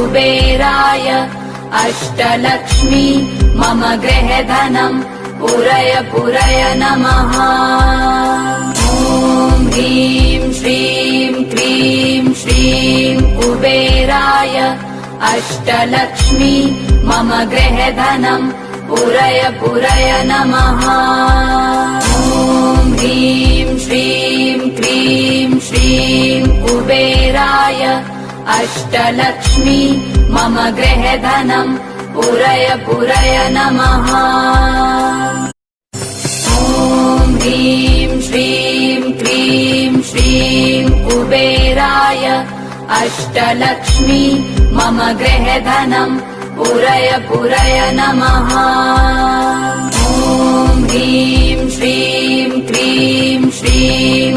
कुबेराय अष्टलक्ष्मी मम गृहधनम् पुरय पुरय नमः। ॐ ह्रीं श्रीं क्लीं श्रीं कुबेराय अष्टलक्ष्मी मम गृहधनम् पुरय पुरय नमः। ॐ ह्रीं श्रीं क्लीं श्रीं कुबेराय अष्टलक्ष्मी मम गृहधनम् पुरय पुरय नमः। ॐ ह्रीं श्रीं क्लीं श्रीं कुबेराय अष्टलक्ष्मी मम गृहधनम् पुरय पुरय नमः। ॐ ह्रीं श्रीं क्लीं श्रीं